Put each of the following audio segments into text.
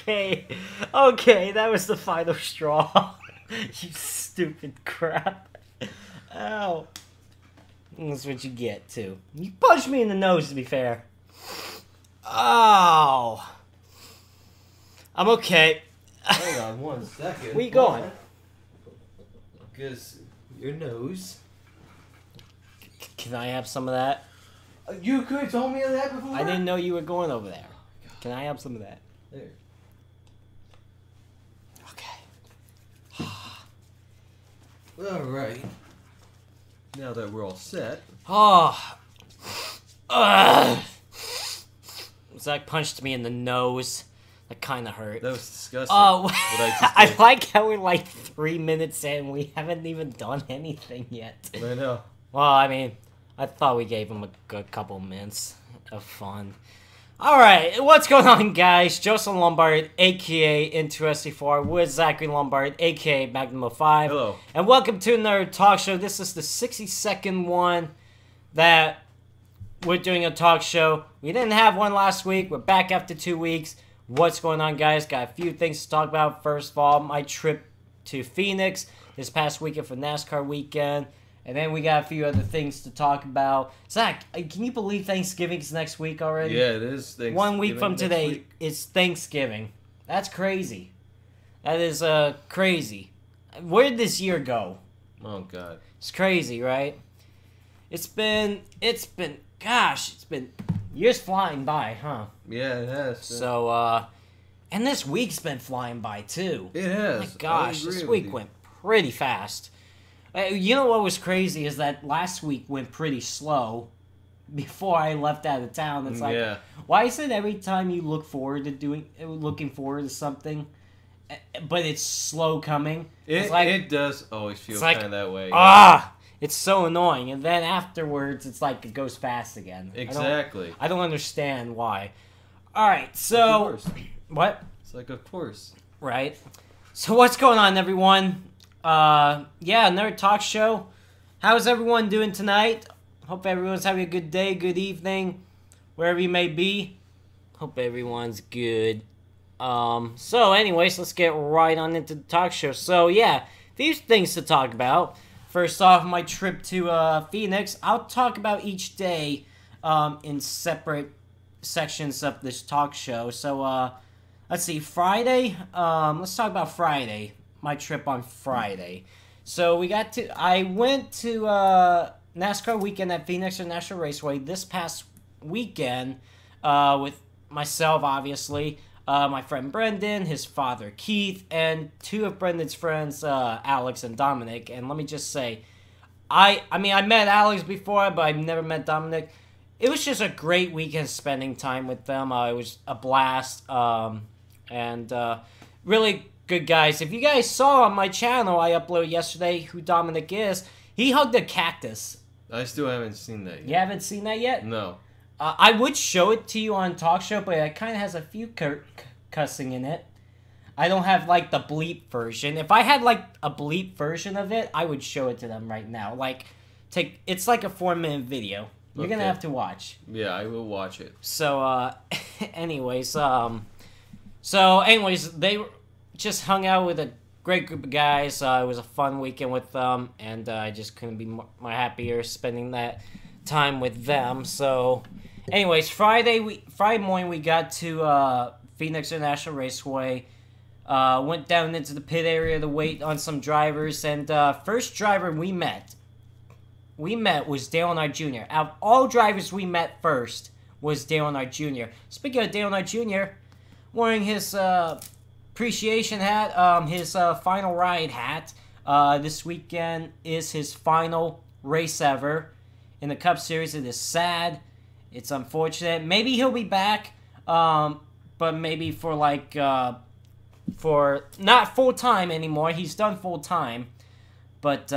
Okay. Okay, that was the final straw. You stupid crap. Ow. That's what you get, too. You punched me in the nose, to be fair. Oh. I'm okay. Hang on 1 second. Where you going? Because your nose. Can I have some of that? You could have told me that before. I didn't know you were going over there. Can I have some of that? There. Okay. Alright. Now that we're all set. Oh. Zach punched me in the nose. That kind of hurt. That was disgusting. Oh, I like how we're like 3 minutes in. We haven't even done anything yet. I know. Well, I mean, I thought we gave him a good couple minutes of fun. Alright, what's going on, guys? Joseph Lombard, a.k.a. Interesting 4, with Zachary Lombard, a.k.a. Magnum 5. Hello. And welcome to another talk show. This is the 62nd one that we're doing a talk show. We didn't have one last week. We're back after 2 weeks. What's going on, guys? Got a few things to talk about. First of all, my trip to Phoenix this past weekend for NASCAR weekend. And then we got a few other things to talk about. Zach, can you believe Thanksgiving's next week already? Yeah, it is Thanksgiving. 1 week from today, it's Thanksgiving. That's crazy. That is crazy. Where did this year go? Oh, God. It's crazy, right? It's been years flying by, huh? Yeah, it has. So, and this week's been flying by, too. It has. Oh my gosh, this week went pretty fast. You know what was crazy is that last week went pretty slow before I left out of town. It's like, yeah. Why is it every time you looking forward to something, but it's slow coming? It does always feel kind of that way. It's so annoying. And then afterwards, it's like it goes fast again. Exactly. I don't understand why. All right, so what? It's like a horse. Right. So what's going on, everyone? Yeah, another talk show. How's everyone doing tonight? Hope everyone's having a good day, good evening, wherever you may be. Hope everyone's good. So anyways, let's get right on into the talk show. So yeah, these things to talk about. First off, my trip to Phoenix. I'll talk about each day in separate sections of this talk show. So let's see, Friday. Let's talk about Friday. My trip on Friday. So I went to NASCAR weekend at Phoenix International Raceway this past weekend with myself, obviously, my friend Brendan, his father Keith, and two of Brendan's friends, Alex and Dominic. And let me just say, I met Alex before, but I've never met Dominic. It was just a great weekend spending time with them. It was a blast, and really good guys. If you guys saw on my channel I uploaded yesterday who Dominic is, he hugged a cactus. I still haven't seen that yet. You haven't seen that yet? No. I would show it to you on talk show, but it kind of has a few cussing in it. I don't have like the bleep version. If I had like a bleep version of it, I would show it to them right now. It's like a 4-minute video. You're gonna have to watch. Yeah, I will watch it. So anyways, they just hung out with a great group of guys. It was a fun weekend with them, and I just couldn't be more happier spending that time with them. So, anyways, Friday morning we got to Phoenix International Raceway. Went down into the pit area to wait on some drivers, and first driver we met was Dale Earnhardt Jr. Out of all drivers we met first was Dale Earnhardt Jr. Speaking of Dale Earnhardt Jr., wearing his appreciation hat, his final ride hat. This weekend is his final race ever in the Cup Series. It is sad. It's unfortunate. Maybe he'll be back, but maybe for for not full time anymore. He's done full time, but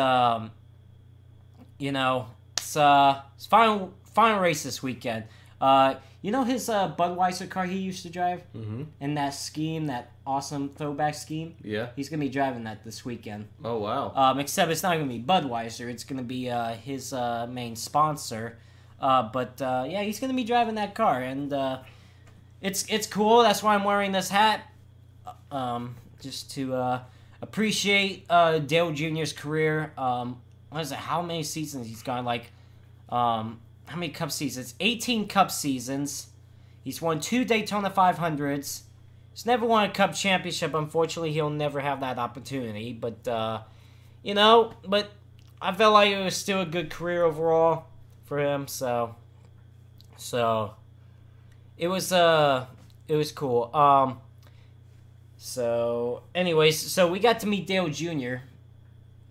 it's his final race this weekend. You know his Budweiser car he used to drive? Mm-hmm. And that scheme, that awesome throwback scheme? Yeah. He's going to be driving that this weekend. Oh, wow. Except it's not going to be Budweiser. It's going to be his main sponsor. Yeah, he's going to be driving that car. And it's cool. That's why I'm wearing this hat. just to appreciate Dale Jr.'s career. What is it? How many seasons he's gone? Like, how many Cup seasons? 18 Cup seasons. He's won 2 Daytona 500s. He's never won a Cup championship. Unfortunately, he'll never have that opportunity. But, but I felt like it was still a good career overall for him. So it was cool. So, anyways, so we got to meet Dale Jr.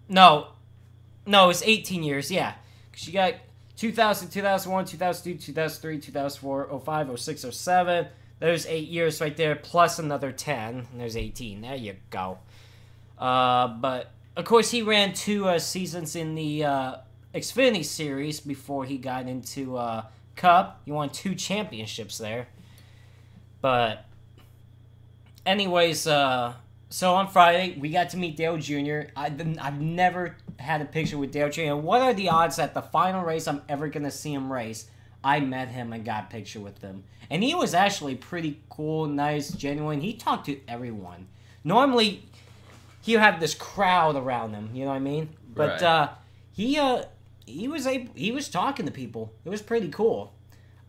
No, it's 18 years, yeah. Because you got 2000, 2001, 2002, 2003, 2004, 05, 06, 07. There's 8 years right there, plus another 10. And there's 18. There you go. But, of course, he ran 2 seasons in the Xfinity Series before he got into Cup. He won 2 championships there. But, anyways, so on Friday, we got to meet Dale Jr. I've never had a picture with Dale Jr. And what are the odds that the final race I'm ever going to see him race, I met him and got a picture with him. And he was actually pretty cool, nice, genuine. He talked to everyone. Normally, he'll have this crowd around him, you know what I mean? But he was talking to people. It was pretty cool.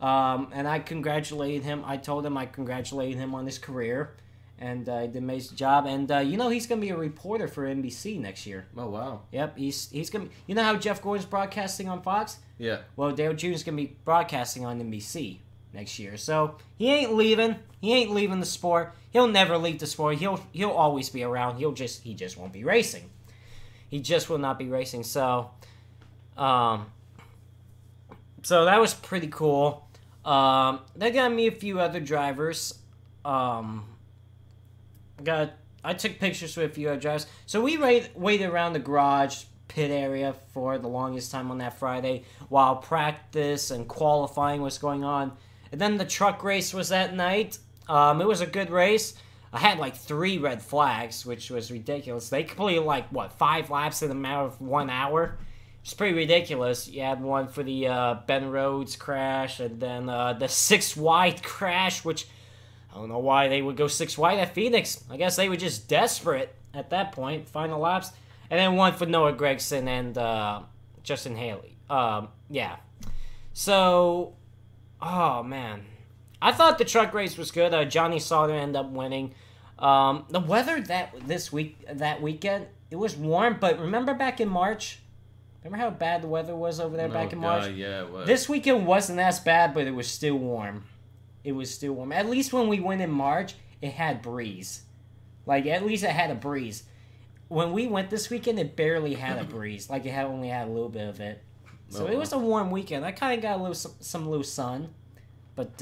And I congratulated him. I told him I congratulated him on his career. And he did an amazing job. And, he's going to be a reporter for NBC next year. Oh, wow. Yep, he's going to... You know how Jeff Gordon's broadcasting on Fox? Yeah. Well, Dale Jr.'s going to be broadcasting on NBC next year. So, he ain't leaving. He ain't leaving the sport. He'll never leave the sport. He'll always be around. He just won't be racing. He just will not be racing. So, so that was pretty cool. They got me a few other drivers. I took pictures with a few other drivers. So we waited around the garage pit area for the longest time on that Friday while practice and qualifying was going on. And then the truck race was that night. It was a good race. I had like 3 red flags, which was ridiculous. They completed 5 laps in a matter of 1 hour. It's pretty ridiculous. You had one for the Ben Rhodes crash and then the 6 wide crash, which... I don't know why they would go 6 wide at Phoenix. I guess they were just desperate at that point. Final laps. And then one for Noah Gragson and Justin Haley. Yeah. So, oh, man. I thought the truck race was good. Johnny Sauter ended up winning. The weather that weekend, it was warm. But remember back in March? Remember how bad the weather was over there back in March? Yeah, it was. This weekend wasn't as bad, but it was still warm. It was still warm. At least when we went in March, it had breeze. At least it had a breeze. When we went this weekend, it barely had a breeze. It only had a little bit of it. So it was a warm weekend. I kind of got some loose sun. But,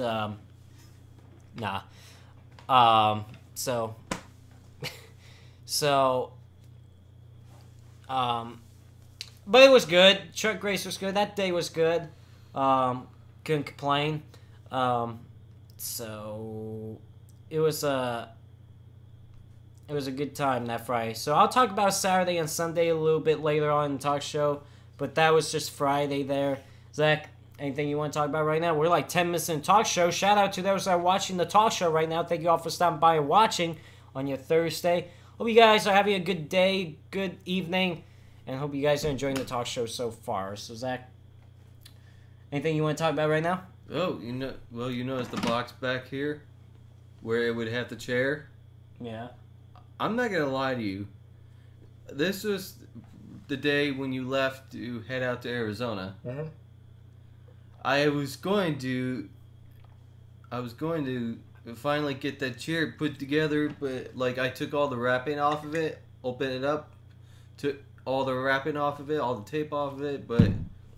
nah. So, but it was good. Truck race was good. That day was good. Couldn't complain. So it was a good time that Friday. So I'll talk about Saturday and Sunday a little bit later on in the talk show, but that was just Friday there. Zach, anything you want to talk about right now? We're like 10 minutes in the talk show. Shout out to those that are watching the talk show right now. Thank you all for stopping by and watching on your Thursday. Hope you guys are having a good day, good evening, and hope you guys are enjoying the talk show so far. So Zach, anything you want to talk about right now? Oh, you notice the box back here where it would have the chair? Yeah. I'm not going to lie to you. This was the day when you left to head out to Arizona. Mm-hmm. I was going to finally get that chair put together, but I took all the wrapping off of it, opened it up, took all the wrapping off of it, all the tape off of it, but for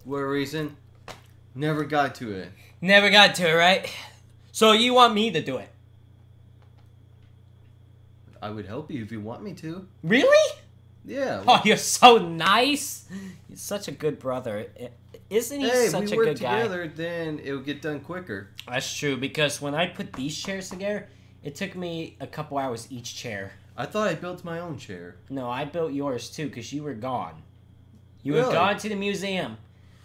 whatever reason, never got to it. Never got to it, right? So you want me to do it? I would help you if you want me to. Really? Yeah. Oh, you're so nice. You're such a good brother. Isn't he such a good guy? Hey, we work together, then it would get done quicker. That's true, because when I put these chairs together, it took me a couple hours each chair. I thought I built my own chair. No, I built yours too, because you were gone. You Really? were gone to the museum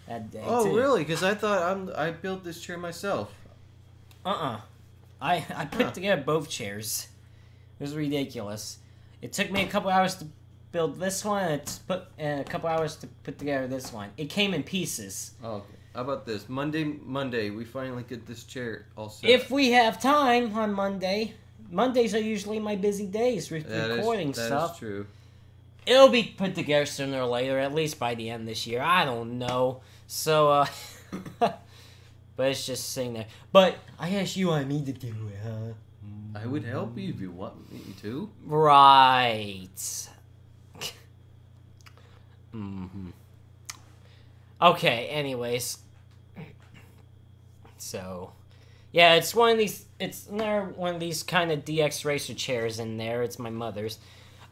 that day, Oh, too. really? Because I thought I built this chair myself. I put together both chairs. was ridiculous. It took me a couple hours to build this one, and a couple hours to put together this one. It came in pieces. Oh, okay. How about this? Monday, we finally get this chair all set. If we have time on Monday. Mondays are usually my busy days with recording stuff. That is true. It'll be put together sooner or later, at least by the end of this year. I don't know. So, but it's just sitting there. But I guess you want me to do it, huh? I would help you if you want me to. Right. Okay, anyways. So, yeah, it's one of these, it's another one of these kind of DX Racer chairs in there. It's my mother's.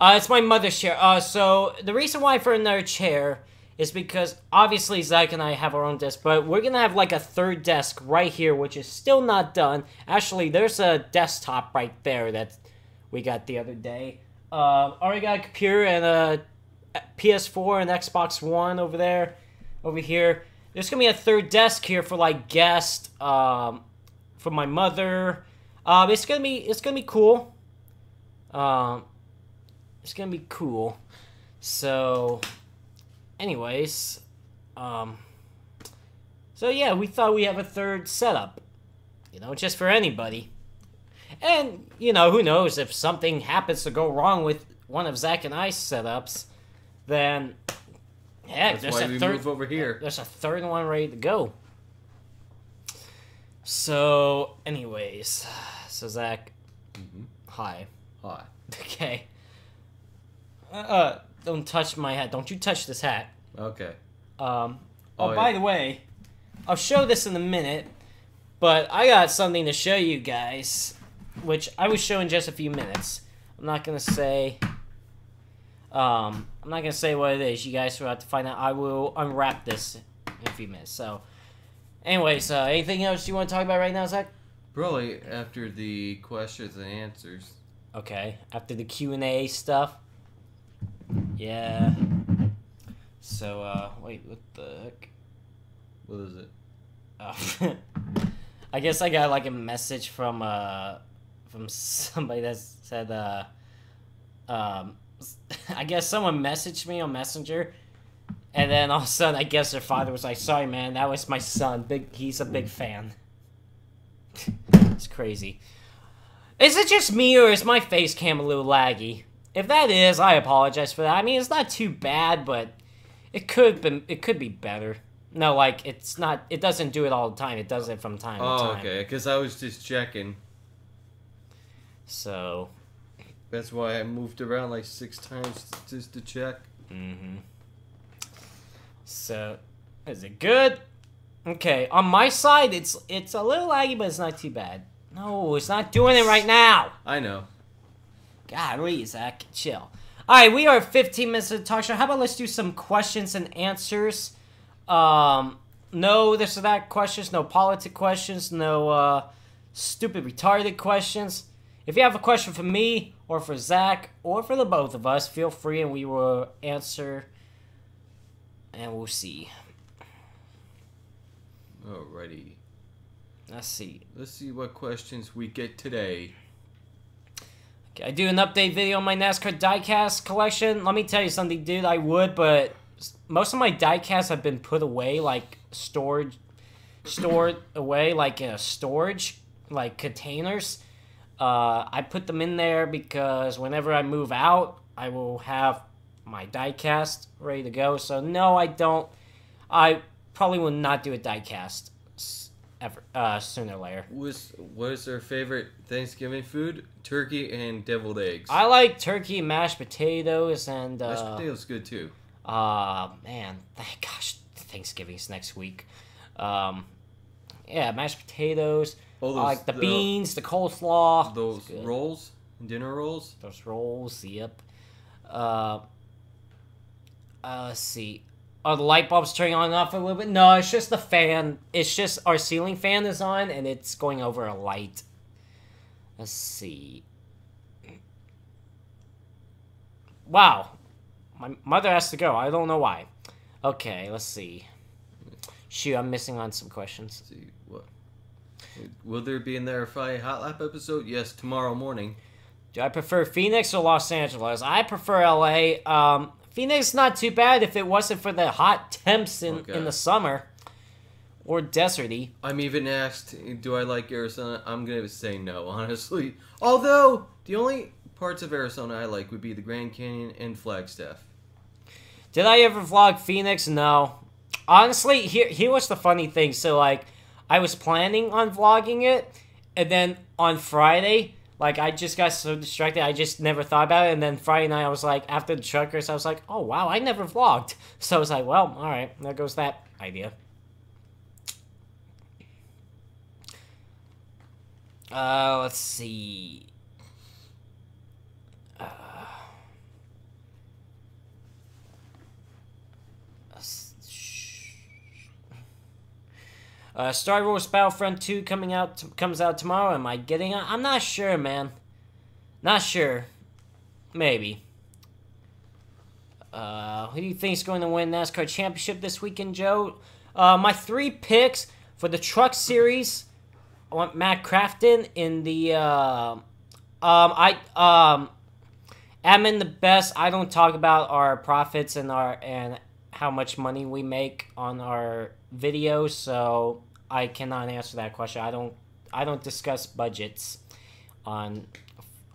It's my mother's chair. So, the reason why for another chair is because, obviously, Zach and I have our own desk, but we're going to have, like, a third desk right here, which is still not done. Actually, there's a desktop right there that we got the other day. Already got a computer and a PS4 and Xbox One over there. Over here, there's gonna be a third desk here for like guests, for my mother. It's gonna be cool. It's gonna be cool. So, anyways, so yeah, we thought we have a third setup, just for anybody. And who knows, if something happens to go wrong with one of Zach and I's setups, then. Heck, that's why we move over here. There's a third one ready to go. So, anyways. So, Zach. Hi. Hi. Okay. Don't touch my hat. Don't you touch this hat. Okay. By the way, I'll show this in a minute, but I got something to show you guys, which I will show in just a few minutes. I'm not going to say... I'm not going to say what it is. You guys will have to find out. I will unwrap this in a few minutes. So, anyways, anything else you want to talk about right now, Zach? Probably after the questions and answers. Okay. After the Q&A stuff? Yeah. So, wait, what the heck? What is it? I guess I got, like, a message from somebody that said, I guess someone messaged me on Messenger, and then all of a sudden, I guess their father was like, "Sorry, man, that was my son. He's a big fan." It's crazy. Is it just me, or is my face cam a little laggy? If that is, I apologize for that. I mean, it's not too bad, but it could be better. No, like, it's not. It doesn't do it all the time. It does it from time to time. Oh, okay. Because I was just checking. So. That's why I moved around like 6 times just to check. So, is it good? Okay, on my side, it's a little laggy, but it's not too bad. No, it's not doing it right now. I know. God, Zach, chill. All right, we are 15 minutes of the talk show. How about let's do some questions and answers? No this or that questions, no politic questions, no stupid retarded questions. If you have a question for me, or for Zach, or for the both of us, feel free and we will answer, and we'll see. Alrighty. Let's see. Let's see what questions we get today. Okay, I do an update video on my NASCAR diecast collection. Let me tell you something, dude, I would, but most of my diecasts have been put away, like, stored away, like, in a storage, like, containers. I put them in there because whenever I move out, I will have my diecast ready to go. So, no, I don't. I probably will not do a diecast ever, sooner or later. What is their favorite Thanksgiving food? Turkey and deviled eggs. I like turkey and mashed potatoes and... mashed potatoes good, too. Man, gosh, Thanksgiving's next week. Yeah, mashed potatoes... I like the beans, the coleslaw. Those rolls? Dinner rolls? Those rolls, yep. Let's see. Are the light bulbs turning on and off a little bit? No, it's just the fan. It's just our ceiling fan is on, and it's going over a light. Let's see. Wow. My mother has to go. I don't know why. Okay, let's see. Shoot, I'm missing on some questions. Let's see, what? Will there be an RFI Hot Lap episode? Yes, tomorrow morning. Do I prefer Phoenix or Los Angeles? I prefer LA. Phoenix not too bad if it wasn't for the hot temps in the summer. Or deserty. I'm even asked, do I like Arizona? I'm going to say no, honestly. Although, the only parts of Arizona I like would be the Grand Canyon and Flagstaff. Did I ever vlog Phoenix? No. Honestly, here was the funny thing. So, like, I was planning on vlogging it, and then on Friday, like, I just got so distracted, I just never thought about it, and then Friday night, I was like, after the truckers, I was like, oh, wow, I never vlogged. So I was like, well, alright, there goes that idea. Let's see. Star Wars Battlefront 2 comes out tomorrow. Am I getting it? I'm not sure, man. Not sure. Maybe. Who do you think is going to win NASCAR Championship this weekend, Joe? My 3 picks for the Truck Series. I want Matt Crafton in the. Admin the best. I don't talk about our profits and how much money we make on our videos, so I cannot answer that question. I don't discuss budgets on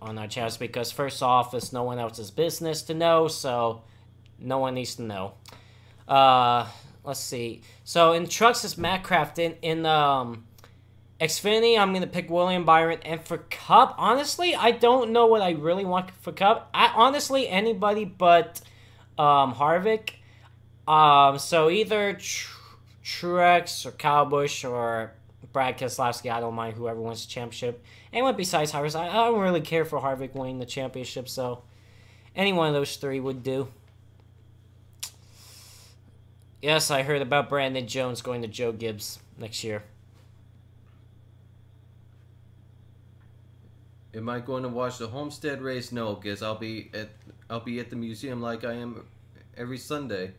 our channels because first off, it's no one else's business to know, so no one needs to know. Let's see. So in trucks, it's Matt Crafton. In Xfinity, I'm gonna pick William Byron, and for Cup, honestly, I don't know what I really want for Cup. Honestly, anybody but Harvick. So either Truex or Kyle Busch or Brad Keselowski. I don't mind whoever wins the championship. Anyone besides Harvick, I don't really care for Harvick winning the championship. So any one of those 3 would do. Yes, I heard about Brandon Jones going to Joe Gibbs next year. Am I going to watch the Homestead race? No, because I'll be at the museum like I am every Sunday.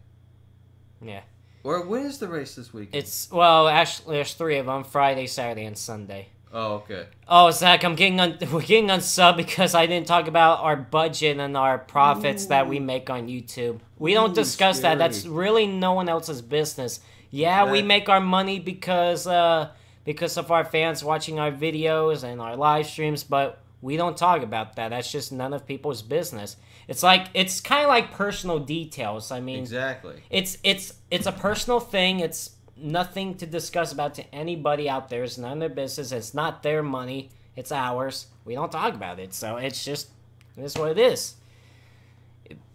Yeah. Or when is the race this weekend? Actually, there's 3 of them: Friday, Saturday, and Sunday. Oh, okay. Oh, Zach, we're getting on sub because I didn't talk about our budget and our profits that we make on YouTube. We don't discuss that. That's really no one else's business. Yeah, we make our money because of our fans watching our videos and our live streams, but we don't talk about that. That's just none of people's business. It's kind of like personal details. I mean, exactly. It's a personal thing. It's nothing to discuss about to anybody out there. It's none of their business. It's not their money. It's ours. We don't talk about it. So it's what it is.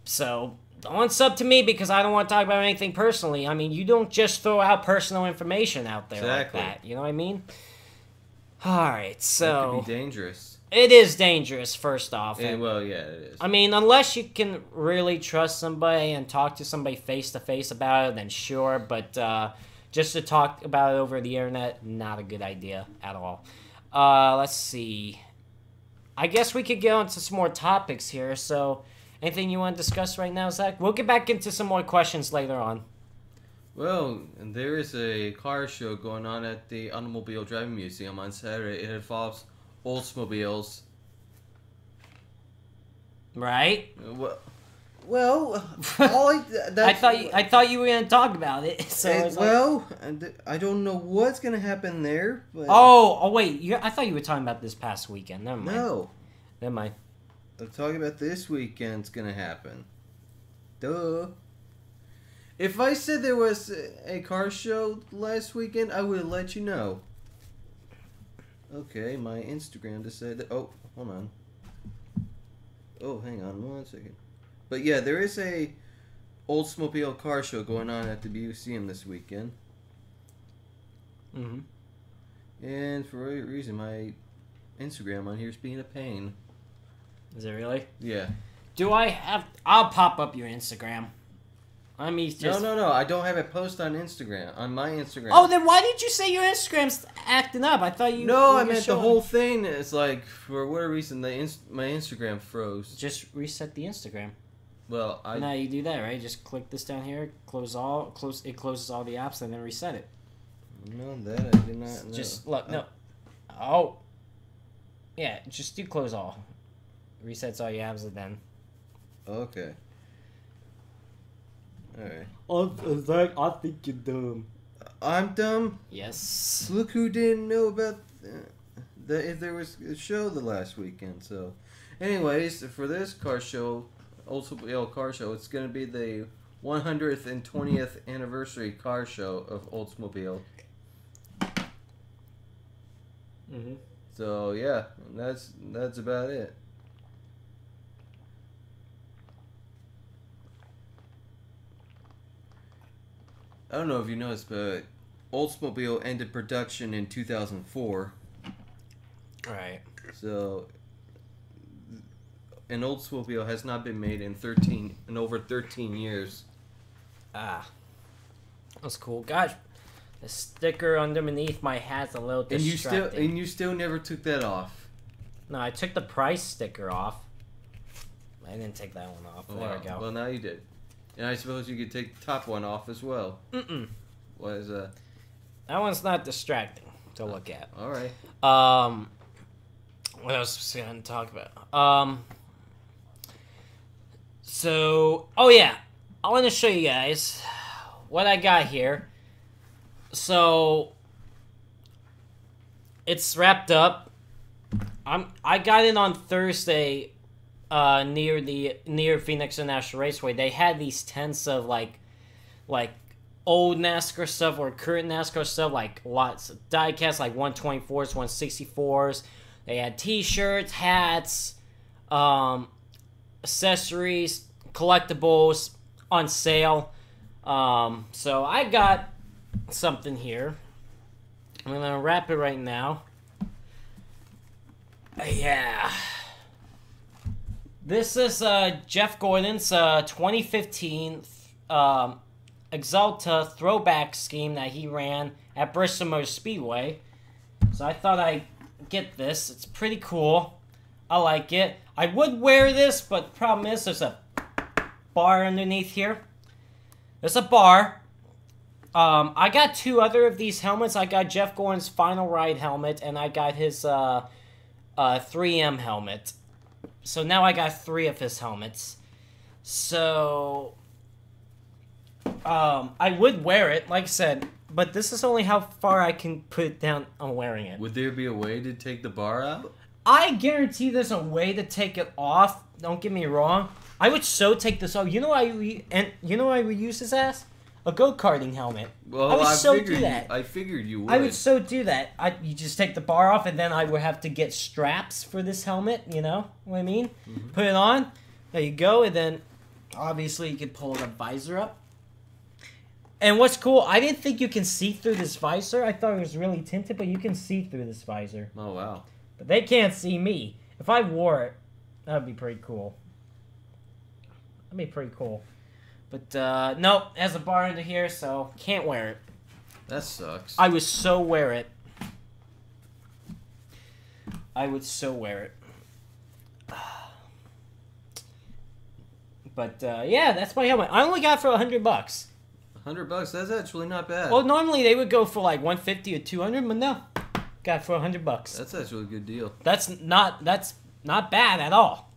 So don't sub to me because I don't want to talk about anything personally. I mean, you don't just throw out personal information out there like that. You know what I mean? All right, so it could be dangerous. It is dangerous, first off. Well, yeah, it is. I mean, unless you can really trust somebody and talk to somebody face-to-face about it, then sure. But just to talk about it over the internet, not a good idea at all. Let's see. I guess we could get on to some more topics here. So, anything you want to discuss right now, Zach? We'll get back into some more questions later on. Well, there is a car show going on at the Automobile Driving Museum on Saturday. It involves Oldsmobiles. Right? I thought you were gonna talk about it. So I don't know what's gonna happen there. But wait! I thought you were talking about this past weekend. Never mind. No, never mind. I'm talking about this weekend's gonna happen. Duh. If I said there was a car show last weekend, I would have let you know. Okay, my Instagram decided. Oh, hold on. Oh, hang on 1 second. But yeah, there is a Oldsmobile car show going on at the museum this weekend. Mm-hmm. And for a reason, my Instagram on here is being a pain. Is it really? Yeah. I'll pop up your Instagram. I mean, No. I don't have a post on Instagram. On my Instagram. Oh, then why did you say your Instagram's acting up? I thought you. No, I meant the whole thing. It's like for whatever reason, my Instagram froze. Just reset the Instagram. Well, now you do that, right? Just click this down here, it closes all the apps, and then reset it. No, that I did not know. Just look, no. Oh. Yeah, just do close all. Resets all your apps then. Okay. Alright. Zach, I think you're dumb. I'm dumb? Yes. Look who didn't know about if there was a show the last weekend. So, anyways, for this car show, Oldsmobile car show, it's going to be the 100th and 20th anniversary car show of Oldsmobile. Mm-hmm. So, yeah, that's about it. I don't know if you noticed, but Oldsmobile ended production in 2004. Right. So, an Oldsmobile has not been made in over 13 years. Ah, that's cool. Gosh, the sticker underneath my hat's a little distracting. And you still never took that off. No, I took the price sticker off. I didn't take that one off. Oh, there wow. we go. Well, now you did. And I suppose you could take the top one off as well. Mm-mm. What is that? That one's not distracting to look at. All right. What else was I going to talk about? So, oh yeah, I want to show you guys what I got here. So, it's wrapped up. I got it on Thursday, near Phoenix International Raceway. They had these tents of like old NASCAR stuff or current NASCAR stuff, like lots of diecast, like 124s, 164s. They had T-shirts, hats, accessories, collectibles on sale. So I got something here. I'm gonna wrap it right now. Yeah. This is Jeff Gordon's 2015 Exalta throwback scheme that he ran at Bristol Motor Speedway. So I thought I'd get this. It's pretty cool. I like it. I would wear this, but the problem is there's a bar underneath here. There's a bar. I got two other of these helmets. I got Jeff Gordon's Final Ride helmet, and I got his 3M helmet. So now I got three of his helmets. So I would wear it, like I said, but this is only how far I can put it down on wearing it. Would there be a way to take the bar out? I guarantee there's a way to take it off. Don't get me wrong. I would so take this off. You know why I would use this as? A go-karting helmet. Well, I would so do that. I figured you would. I would so do that. You just take the bar off, and then I would have to get straps for this helmet. You know what I mean? Mm-hmm. Put it on. There you go, and then obviously you can pull the visor up. And what's cool, I didn't think you can see through this visor. I thought it was really tinted, but you can see through this visor. Oh, wow. But they can't see me. If I wore it, that would be pretty cool. That'd be pretty cool. But, nope, it has a bar under here, so can't wear it. That sucks. I would so wear it. I would so wear it. But, yeah, that's my helmet. I only got it for $100. $100? That's actually not bad. Well, normally they would go for like 150 or 200, but no, got it for $100. That's actually a good deal. That's not bad at all.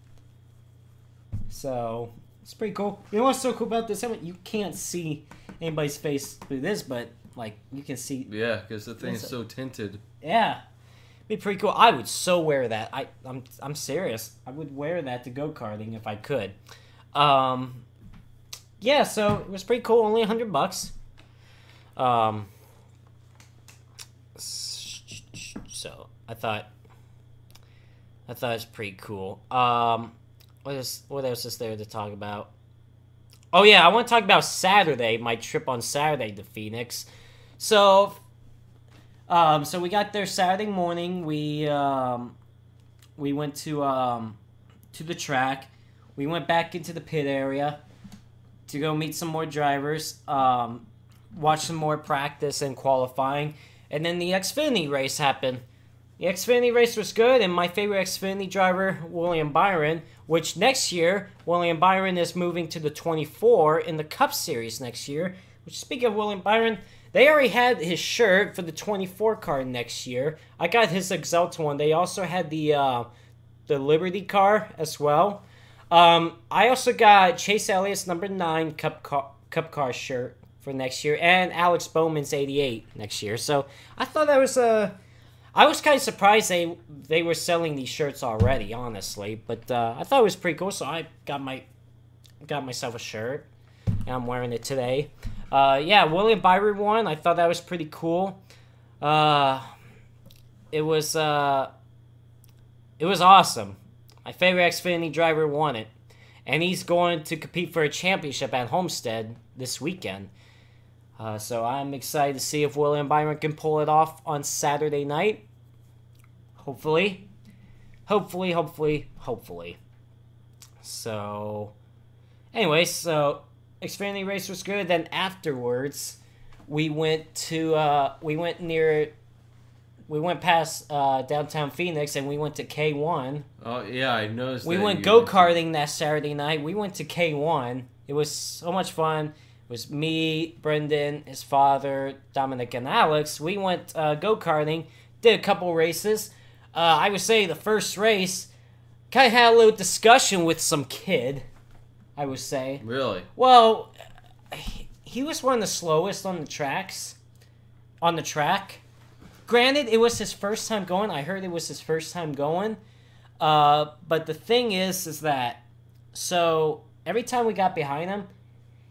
So it's pretty cool. You know what's so cool about this helmet? You can't see anybody's face through this, but like you can see. Yeah, because the thing is so tinted. Yeah, be pretty cool. I would so wear that. I'm serious. I would wear that to go karting if I could. Yeah, so it was pretty cool. Only $100. So I thought it's pretty cool. What else is there to talk about? Oh yeah, I want to talk about Saturday. My trip on Saturday to Phoenix. So we got there Saturday morning. We went to the track. We went back into the pit area to go meet some more drivers, watch some more practice and qualifying, and then the Xfinity race happened. The Xfinity race was good, and my favorite Xfinity driver, William Byron, which next year, William Byron is moving to the 24 in the Cup Series next year. Which, speaking of William Byron, they already had his shirt for the 24 car next year. I got his Exalta one. They also had the the Liberty car as well. I also got Chase Elliott's number 9 Cup car shirt for next year, and Alex Bowman's 88 next year. So I thought that was I was kind of surprised they were selling these shirts already, honestly. But I thought it was pretty cool, so I got myself a shirt, and I'm wearing it today. Yeah, William Byron won. I thought that was pretty cool. It was awesome. My favorite Xfinity driver won it, and he's going to compete for a championship at Homestead this weekend. So I'm excited to see if William Byron can pull it off on Saturday night. Hopefully. So, anyways, so Xfinity race was good. Then afterwards, we went past downtown Phoenix, and we went to K1. Oh yeah, I noticed. We went go-karting that Saturday night. We went to K1. It was so much fun. It was me, Brendan, his father, Dominic, and Alex. We went go-karting, did a couple races. I would say the first race kind of had a little discussion with some kid, I would say. Really? Well, he was one of the slowest on the track. Granted, it was his first time going. I heard it was his first time going. But the thing is that, so every time we got behind him,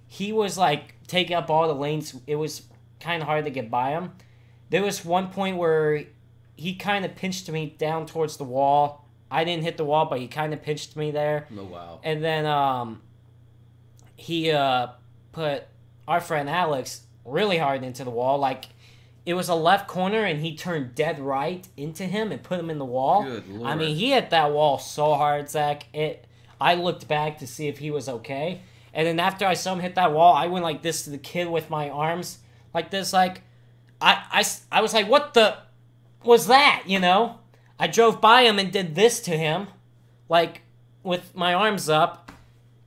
he was like taking up all the lanes. It was kind of hard to get by him. There was one point where he kind of pinched me down towards the wall. I didn't hit the wall, but he kind of pinched me there. Oh, wow. And then he put our friend Alex really hard into the wall. Like, it was a left corner, and he turned dead right into him and put him in the wall. Good Lord. I mean, he hit that wall so hard, Zach. I looked back to see if he was okay. And then after I saw him hit that wall, I went like this to the kid with my arms like this. Like, I was like, what the was that, you know? I drove by him and did this to him, like, with my arms up,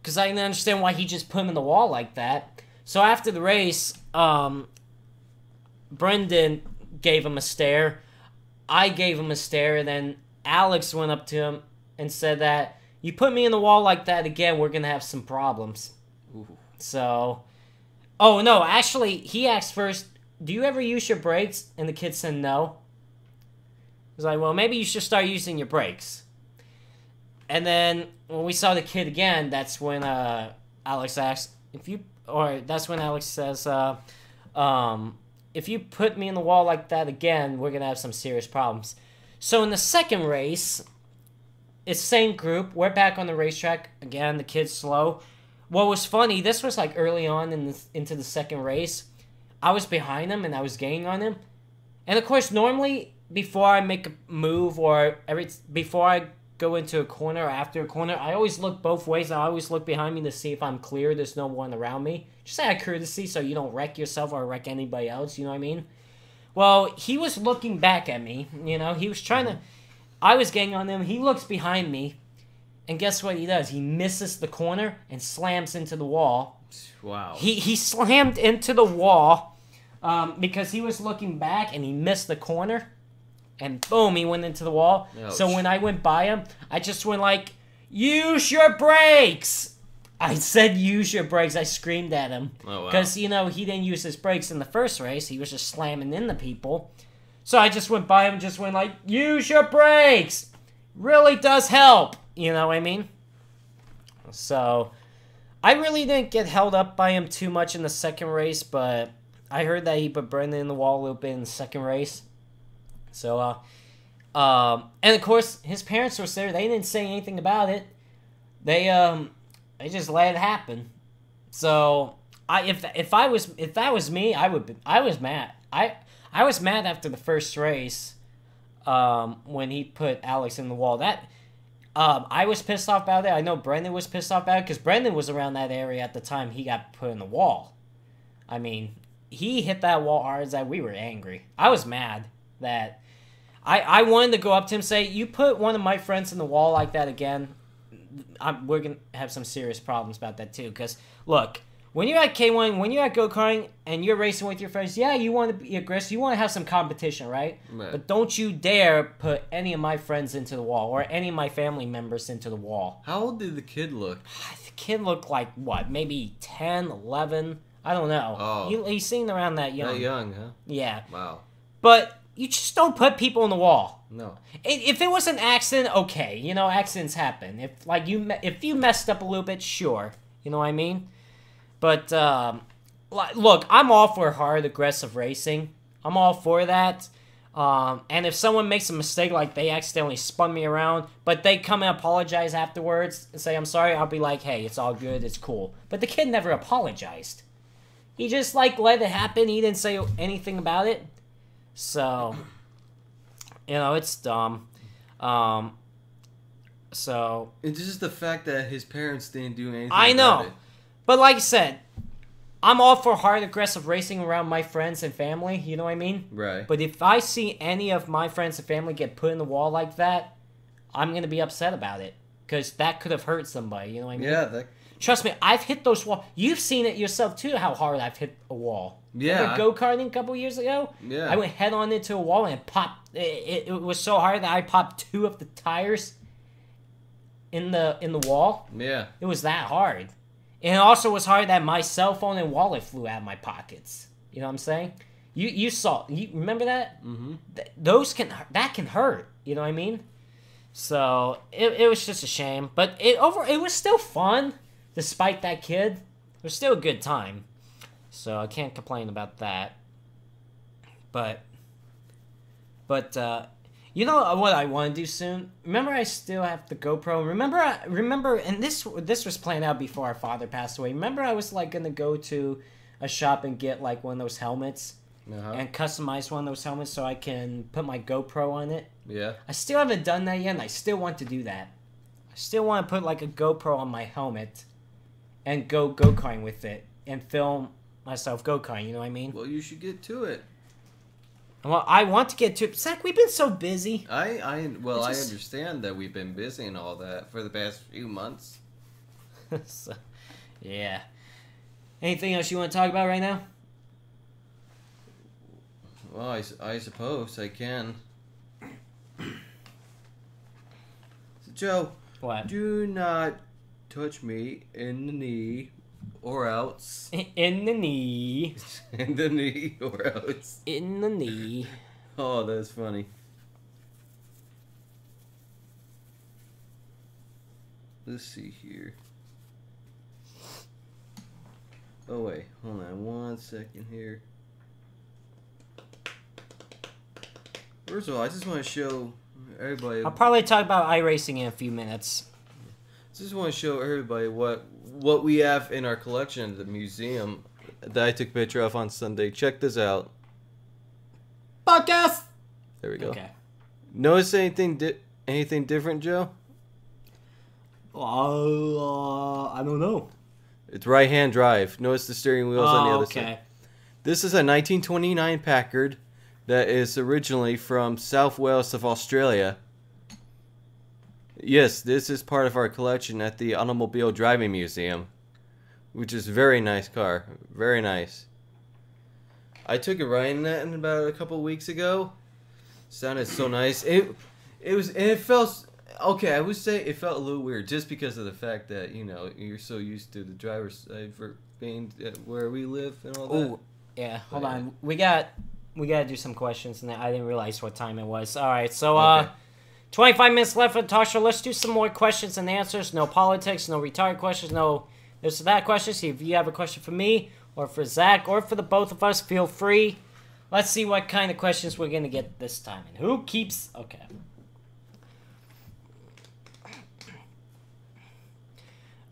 because I didn't understand why he just put him in the wall like that. So after the race, Brendan gave him a stare. I gave him a stare, and then Alex went up to him and said that, you put me in the wall like that again, we're going to have some problems. Ooh. So, oh, no, actually, he asked first, do you ever use your brakes? And the kid said no. I was like, well, maybe you should start using your brakes. And then when we saw the kid again, that's when Alex asked, that's when Alex says, if you put me in the wall like that again, we're going to have some serious problems. So in the second race, it's the same group. We're back on the racetrack. Again, the kid's slow. What was funny, this was like early on into the second race. I was behind him and I was gaining on him. And of course, normally before I make a move or before I go into a corner or after a corner, I always look both ways. I always look behind me to see if I'm clear. There's no one around me. Just out of courtesy so you don't wreck yourself or wreck anybody else. You know what I mean? Well, he was looking back at me. You know, he was trying to... I was getting on him. He looks behind me. And guess what he does? He misses the corner and slams into the wall. Wow. He slammed into the wall because he was looking back and he missed the corner. And boom, he went into the wall. Ouch. So when I went by him, I just went like, use your brakes! I said use your brakes. I screamed at him. Oh, wow. Because, you know, he didn't use his brakes in the first race. He was just slamming into people. So I just went by him and just went like, use your brakes! Really does help. You know what I mean? So, I really didn't get held up by him too much in the second race, but I heard that he put Brendan in the wall a little bit in the second race. So, and of course, his parents were there. They didn't say anything about it. They just let it happen. So, if that was me, I was mad. I was mad after the first race, when he put Alex in the wall. I was pissed off about it. I know Brendan was pissed off about it because Brendan was around that area at the time he got put in the wall. I mean, he hit that wall hard that we were angry. I was mad that I wanted to go up to him and say, you put one of my friends in the wall like that again, we're going to have some serious problems about that too. Because, look, when you're at K1, when you're at go-karting and you're racing with your friends, yeah, you want to be aggressive. You want to have some competition, right? But don't you dare put any of my friends into the wall or any of my family members into the wall. How old did the kid look? The kid looked like, what, maybe 10, 11? I don't know. Oh. He seemed around that young. That young, huh? Yeah. Wow. But you just don't put people in the wall. No. If it was an accident, okay. You know, accidents happen. If you messed up a little bit, sure. You know what I mean? But, look, I'm all for hard, aggressive racing. I'm all for that. And if someone makes a mistake, like they accidentally spun me around, but they come and apologize afterwards and say, I'm sorry, I'll be like, hey, it's all good, it's cool. But the kid never apologized. He just, like, let it happen. He didn't say anything about it. So, you know, it's dumb. So... It's just the fact that his parents didn't do anything I know. about it. But like I said, I'm all for hard, aggressive racing around my friends and family. You know what I mean? Right. But if I see any of my friends and family get put in the wall like that, I'm going to be upset about it. Because that could have hurt somebody. You know what I mean? Yeah. Trust me, I've hit those walls. You've seen it yourself, too, how hard I've hit a wall. Yeah. Remember go-karting a couple years ago? Yeah. I went head-on into a wall and it popped. It was so hard that I popped 2 of the tires in the wall. Yeah. It was that hard. And it also was hard that my cell phone and wallet flew out of my pockets. You know what I'm saying? You remember that? Mm-hmm. That can hurt. You know what I mean? So it was just a shame, but it was still fun, despite that kid. It was still a good time, so I can't complain about that. But you know what I want to do soon? Remember, I still have the GoPro. Remember, and this was planned out before our father passed away. Remember, I was like gonna go to a shop and get like one of those helmets and customize one of those helmets so I can put my GoPro on it. Yeah. I still haven't done that yet, and I still want to do that. I still want to put like a GoPro on my helmet and go-karting with it and film myself go-karting. You know what I mean? Well, you should get to it. Well, I want to get to it. Zach, we've been so busy. I understand that we've been busy and all that for the past few months. So, yeah. Anything else you want to talk about right now? Well, I suppose I can. So, Joe. What? Do not touch me in the knee or else. In the knee. In the knee or else. In the knee. Oh, that's funny. Let's see here. Oh, wait. Hold on 1 second here. First of all, I just want to show everybody... I'll probably talk about iRacing in a few minutes. Just want to show everybody what we have in our collection at the museum that I took a picture of on Sunday. Check this out. Podcast! There we go. Okay. Notice anything different, Joe? I don't know. It's right-hand drive. Notice the steering wheel's on the other okay. side. This is a 1929 Packard that is originally from South Wales of Australia. Yes, this is part of our collection at the Automobile Driving Museum, which is a very nice car. Very nice. I took a ride in that about a couple weeks ago. Sounded so nice. It felt okay. I would say it felt a little weird just because of the fact that you're so used to the driver's side for being where we live and all that. Oh, yeah. Hold on. We got to do some questions, and I didn't realize what time it was. All right, so Okay. 25 minutes left for the talk show. Let's do some more questions and answers. No politics, no retarded questions, no this or that questions. If you have a question for me or for Zach or for the both of us, feel free. Let's see what kind of questions we're going to get this time. And who keeps... Okay.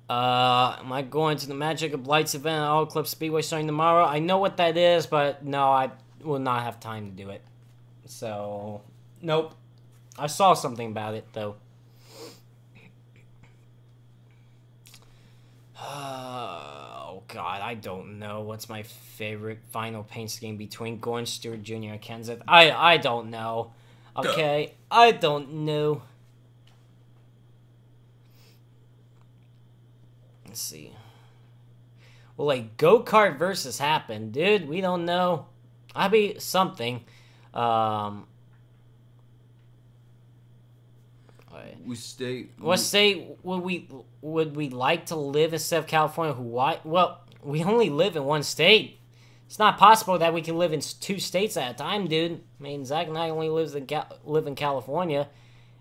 Am I going to the Magic of Lights event at All Club Speedway starting tomorrow? I know what that is, but no, I will not have time to do it. So, nope. I saw something about it, though. Oh, God, I don't know. What's my favorite Final Paints game between Gordon Stewart Jr. and Kenseth? I don't know. Okay, I don't know. Let's see. will a go-kart versus happen? Dude, we don't know. I'll be something. What state would we like to live instead of California? Hawaii? Well, we only live in one state. It's not possible that we can live in 2 states at a time, dude. I mean, Zach and I only live in California.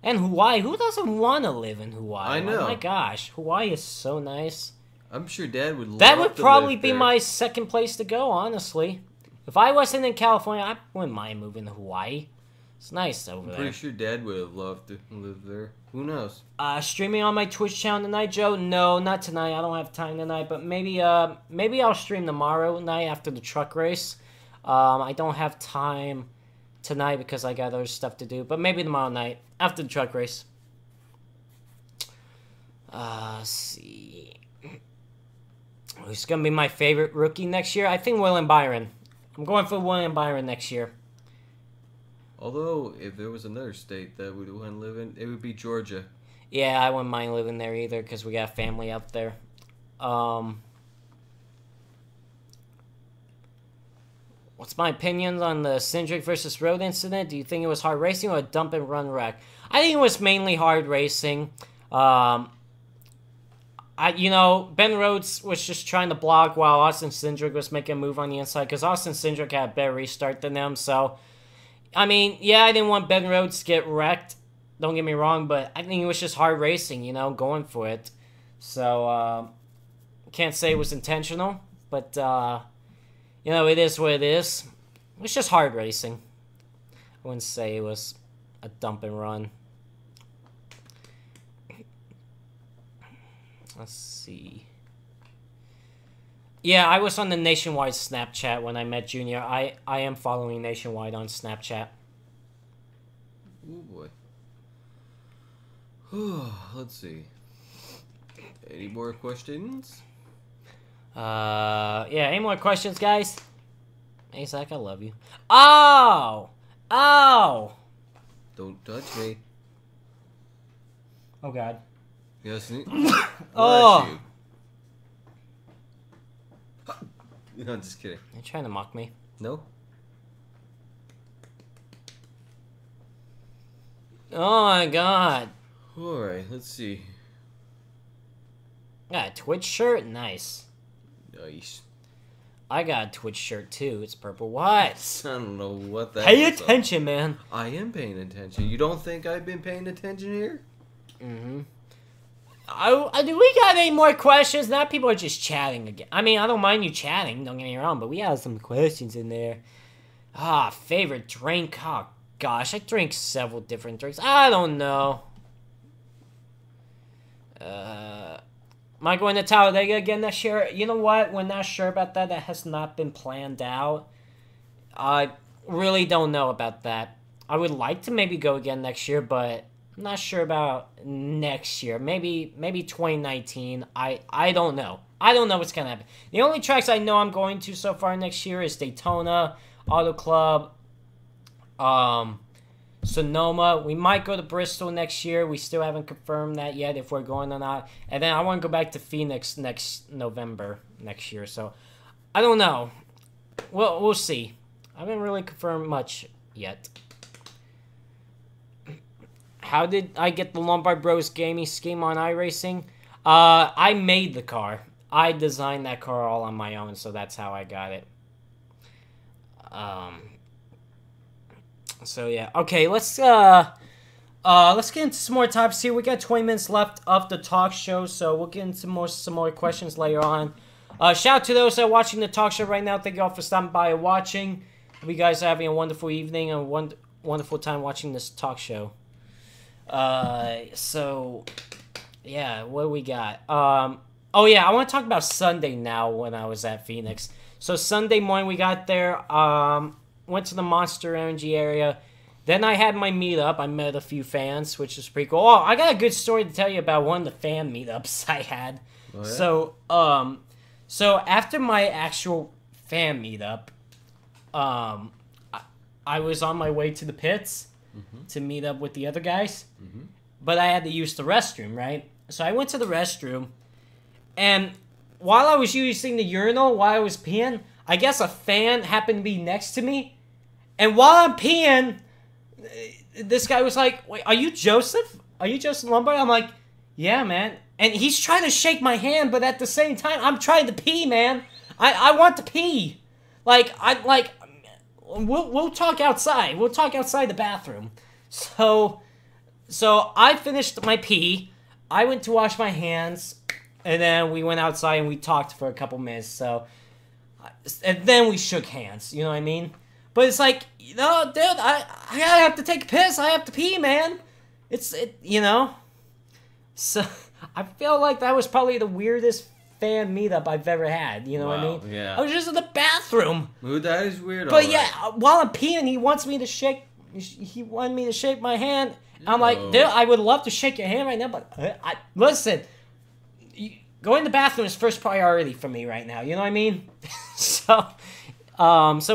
And Hawaii. Who doesn't want to live in Hawaii? I know. Oh my gosh. Hawaii is so nice. I'm sure Dad would love That would to probably live be there. my second place to go, honestly. If I wasn't in California, I wouldn't mind moving to Hawaii. It's nice over there. Pretty sure Dad would have loved to live there. Who knows? Streaming on my Twitch channel tonight, Joe? No, not tonight. I don't have time tonight, but maybe I'll stream tomorrow night after the truck race. I don't have time tonight because I got other stuff to do, but maybe tomorrow night after the truck race. Let's see. Who's gonna be my favorite rookie next year? I think William Byron. I'm going for William Byron next year. Although, if there was another state that we want to live in, it would be Georgia. Yeah, I wouldn't mind living there either because we got family out there. What's my opinions on the Cindric versus Road incident? Do you think it was hard racing or a dump and run wreck? I think it was mainly hard racing. Ben Rhodes was just trying to block while Austin Cindric was making a move on the inside because Austin Cindric had a better restart than him, so... I mean, yeah, I didn't want Ben Rhodes to get wrecked. Don't get me wrong, but I think it was just hard racing, going for it. So, can't say it was intentional, but, it is what it is. It was just hard racing. I wouldn't say it was a dump and run. Let's see. Yeah, I was on the Nationwide Snapchat when I met Junior. I am following Nationwide on Snapchat. Oh boy. Let's see. Any more questions? Yeah, any more questions, guys? Hey, Zach, I love you. Oh! Don't touch me. Oh, God. Yes. Oh! No, I'm just kidding. Are you trying to mock me? No? Oh my god. Alright, let's see. Got a Twitch shirt? Nice. Nice. I got a Twitch shirt too. It's purple. What? I don't know what that Pay is. attention, man. I am paying attention. You don't think I've been paying attention here? Mm-hmm. Do we got any more questions? Now people are just chatting again. I mean, I don't mind you chatting, don't get me wrong, but we have some questions in there. Favorite drink? Oh, gosh, I drink several different drinks. I don't know. Am I going to Talladega again this year? You know what? We're not sure about that. That has not been planned out. I really don't know about that. I would like to maybe go again next year, but... I'm not sure about next year. Maybe 2019. I don't know. I don't know what's going to happen. The only tracks I know I'm going to so far next year is Daytona, Auto Club, Sonoma. We might go to Bristol next year. We still haven't confirmed that yet if we're going or not. And then I want to go back to Phoenix next November next year. So I don't know. We'll see. I haven't really confirmed much yet. How did I get the Lombard Bros gaming scheme on iRacing? I made the car. I designed that car all on my own, so that's how I got it. So yeah. Okay, let's get into some more topics here. We got 20 minutes left of the talk show, so we'll get into some more questions later on. Shout out to those that are watching the talk show right now. Thank you all for stopping by and watching. Hope you guys are having a wonderful evening and a wonderful time watching this talk show. So, yeah, what do we got? Oh yeah, I want to talk about Sunday now when I was at Phoenix. So Sunday morning we got there, went to the Monster Energy area. Then I had my meetup. I met a few fans, which is pretty cool. Oh, I got a good story to tell you about one of the fan meetups I had. Oh, yeah? So after my actual fan meetup, I was on my way to the pits. Mm-hmm. To meet up with the other guys. Mm-hmm. But I had to use the restroom, right? So I went to the restroom, and while I was using the urinal, while I was peeing, I guess a fan happened to be next to me. And while I'm peeing, this guy was like, wait, are you Joseph? Are you Joseph Lombard? I'm like, yeah, man. And he's trying to shake my hand, but at the same time, I'm trying to pee, man. I want to pee. We'll talk outside. We'll talk outside the bathroom. So I finished my pee. I went to wash my hands, and then we went outside and we talked for a couple minutes. So, and then we shook hands. You know what I mean? But it's like, dude, I have to take a piss. I have to pee, man. You know. So I feel like that was probably the weirdest fan meetup I've ever had. You know what I mean? Yeah. I was just in the bathroom. Well, that is weird. But yeah, while I'm peeing, he wanted me to shake my hand. I'm like, dude, I would love to shake your hand right now, but listen, going to the bathroom is first priority for me right now. You know what I mean? So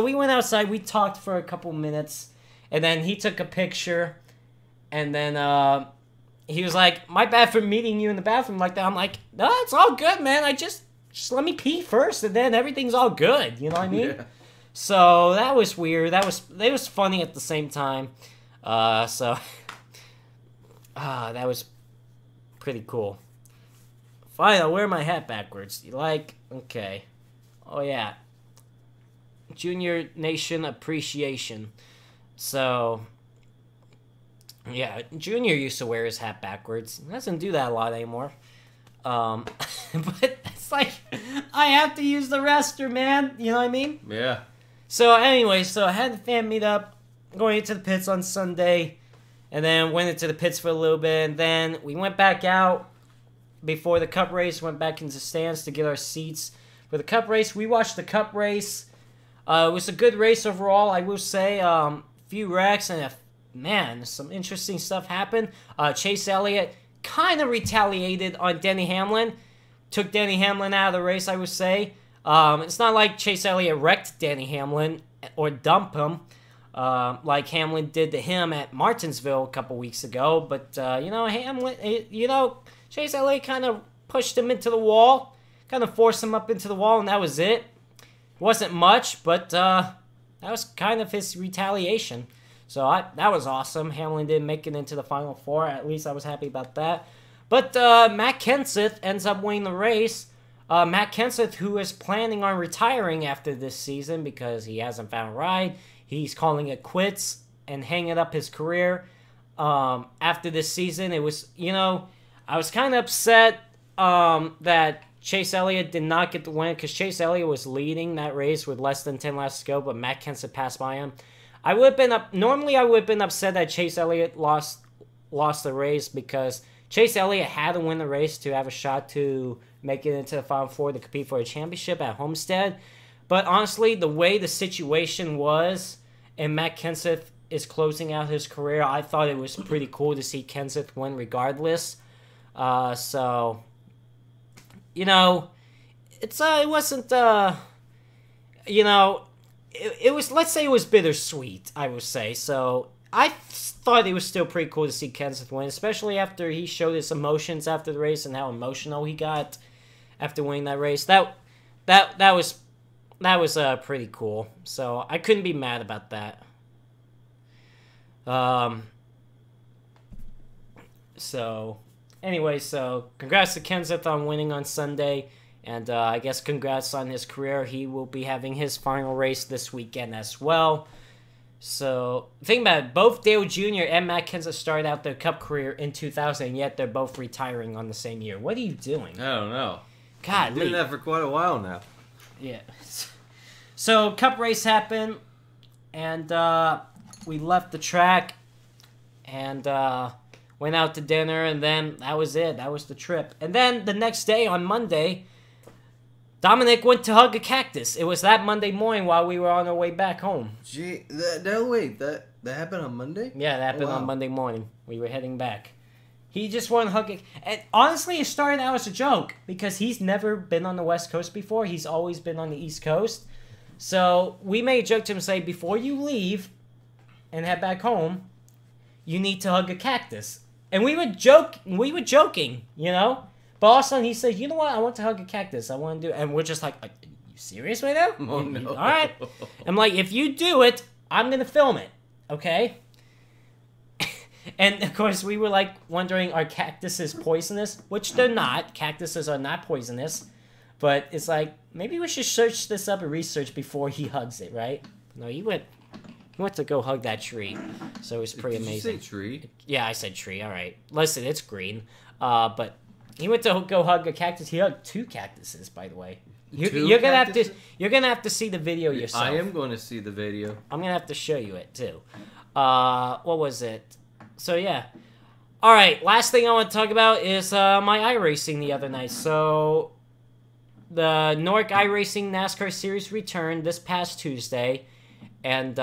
we went outside. We talked for a couple minutes, and then he took a picture, and then he was like, "My bad for meeting you in the bathroom like that." I'm like, "No, it's all good, man. I just let me pee first, and then everything's all good." You know what I mean? Yeah. So that was weird. It was funny at the same time. That was pretty cool. Fine, I'll wear my hat backwards. You like? Okay. Oh yeah. Junior Nation Appreciation. So, yeah, Junior used to wear his hat backwards. He doesn't do that a lot anymore. But it's like, I have to use the restroom, man. You know what I mean? Yeah. So, anyway, I had the fan meetup, going into the pits on Sunday, and then went into the pits for a little bit, and then we went back out before the cup race, went back into the stands to get our seats for the cup race. We watched the cup race. It was a good race overall, I will say. Few wrecks, and some interesting stuff happened. Chase Elliott kind of retaliated on Denny Hamlin. Took Denny Hamlin out of the race, I would say. It's not like Chase Elliott wrecked Denny Hamlin or dumped him like Hamlin did to him at Martinsville a couple weeks ago. But, Chase Elliott kind of pushed him into the wall, kind of forced him up into the wall, and that was it. Wasn't much, but that was kind of his retaliation. So that was awesome. Hamlin didn't make it into the Final Four. At least I was happy about that. But Matt Kenseth ends up winning the race. Matt Kenseth, who is planning on retiring after this season because he hasn't found a ride. He's calling it quits and hanging up his career. After this season, it was, I was kind of upset that Chase Elliott did not get the win because Chase Elliott was leading that race with less than 10 laps to go, but Matt Kenseth passed by him. Normally I would have been upset that Chase Elliott lost the race because Chase Elliott had to win the race to have a shot to make it into the Final Four to compete for a championship at Homestead. But honestly, the way the situation was and Matt Kenseth is closing out his career, I thought it was pretty cool to see Kenseth win regardless. It wasn't, it was, let's say it was bittersweet, I would say. So I thought it was still pretty cool to see Kenseth win, especially after he showed his emotions after the race and how emotional he got after winning that race. That was pretty cool. So I couldn't be mad about that. Anyway, congrats to Kenseth on winning on Sunday, and I guess congrats on his career. He will be having his final race this weekend as well. So, think about it. Both Dale Jr. and Matt Kenseth started out their Cup career in 2000, and yet they're both retiring on the same year. What are you doing? I don't know. God, doing that for quite a while now. Yeah. So, Cup race happened, and we left the track, and went out to dinner, and then that was it. That was the trip. And then the next day, on Monday, Dominic went to hug a cactus. It was that Monday morning while we were on our way back home. Gee, that happened on Monday? Yeah, that happened on Monday morning. We were heading back. He just wanted to hug it. And honestly, it started out as a joke because he's never been on the West Coast before. He's always been on the East Coast. So we made a joke to him, say, before you leave and head back home, you need to hug a cactus. And we were joking, But all of a sudden he says, you know what? I want to hug a cactus. I want to do it. And we're just like, are you serious right now? Oh, no. All right. I'm like, if you do it, I'm going to film it. Okay? And, of course, we were, like, wondering, are cactuses poisonous? Which they're not. Cactuses are not poisonous. But it's like, maybe we should search this up and research before he hugs it, right? No, he went to go hug that tree. So it was pretty amazing. Did you say tree? Yeah, I said tree. All right. Listen, it's green. But he went to go hug a cactus. He hugged 2 cactuses, by the way. You're gonna have to see the video yourself. I am going to see the video. I'm gonna have to show you it too. What was it? So yeah. All right. Last thing I want to talk about is my iRacing the other night. So the Newark iRacing NASCAR Series returned this past Tuesday, and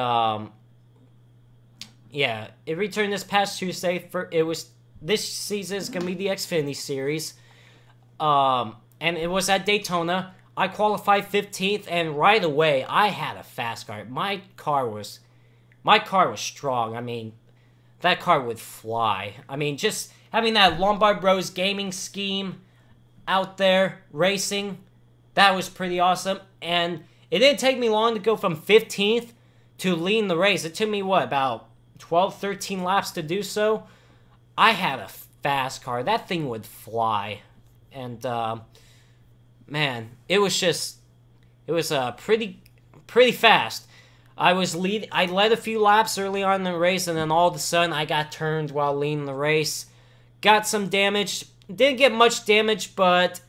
yeah, it returned this past Tuesday. This season is gonna be the Xfinity Series, and it was at Daytona. I qualified 15th, and right away I had a fast car. My car was strong. I mean, that car would fly. I mean, just having that Lombard Bros gaming scheme out there racing, that was pretty awesome. And it didn't take me long to go from 15th to leading the race. It took me, about 12, 13 laps to do so. I had a fast car. That thing would fly. And, man, it was pretty fast. I led a few laps early on in the race, and then all of a sudden I got turned while leading the race. Got some damage. Didn't get much damage, but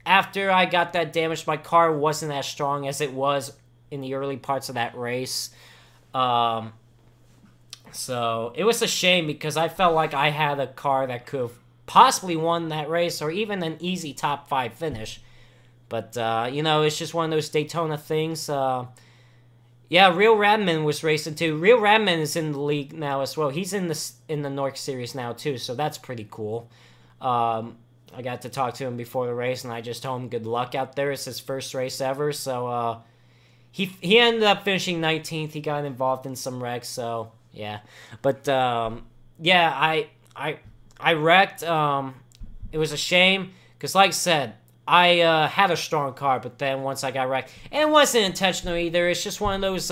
after I got that damage, my car wasn't as strong as it was in the early parts of that race. So it was a shame because I felt like I had a car that could have possibly won that race or even an easy top 5 finish. But, it's just one of those Daytona things. Yeah, Real Radman was racing too. Real Radman is in the league now as well. He's in the North Series now too, so that's pretty cool. I got to talk to him before the race, and I just told him good luck out there. It's his first race ever, so he ended up finishing 19th. He got involved in some wrecks, so yeah. But yeah, I wrecked. It was a shame because, like I said, I had a strong car, but then once I got wrecked, and it wasn't intentional either. It's just one of those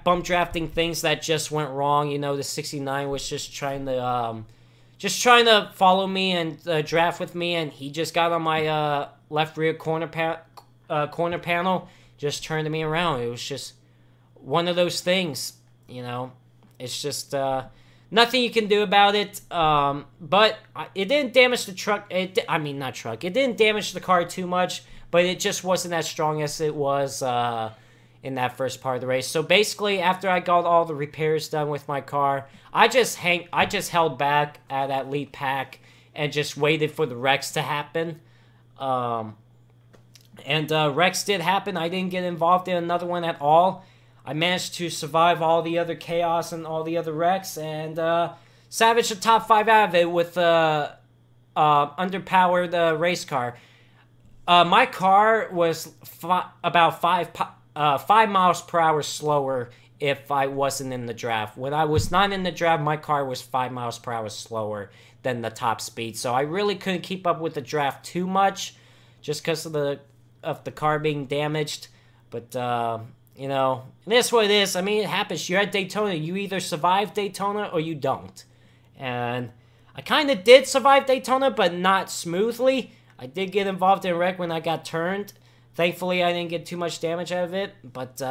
bump drafting things that just went wrong. The 69 was just trying to follow me and draft with me, and he just got on my left rear corner panel, just turned me around. It was just one of those things, It's just nothing you can do about it. But it didn't damage the truck. It didn't damage the car too much, but it just wasn't as strong as it was in that first part of the race. So basically, after I got all the repairs done with my car, I just held back at that lead pack and just waited for the wrecks to happen. And wrecks did happen. I didn't get involved in another one at all. I managed to survive all the other chaos and all the other wrecks and salvage the top 5 out of it with underpowered race car. My car was about 5 miles per hour slower if I wasn't in the draft. When I was not in the draft, my car was 5 miles per hour slower than the top speed. So I really couldn't keep up with the draft too much just because of the car being damaged. But, that's what it is. I mean, it happens. You're at Daytona. You either survive Daytona or you don't. And I kind of did survive Daytona, but not smoothly. I did get involved in a wreck when I got turned. Thankfully, I didn't get too much damage out of it, but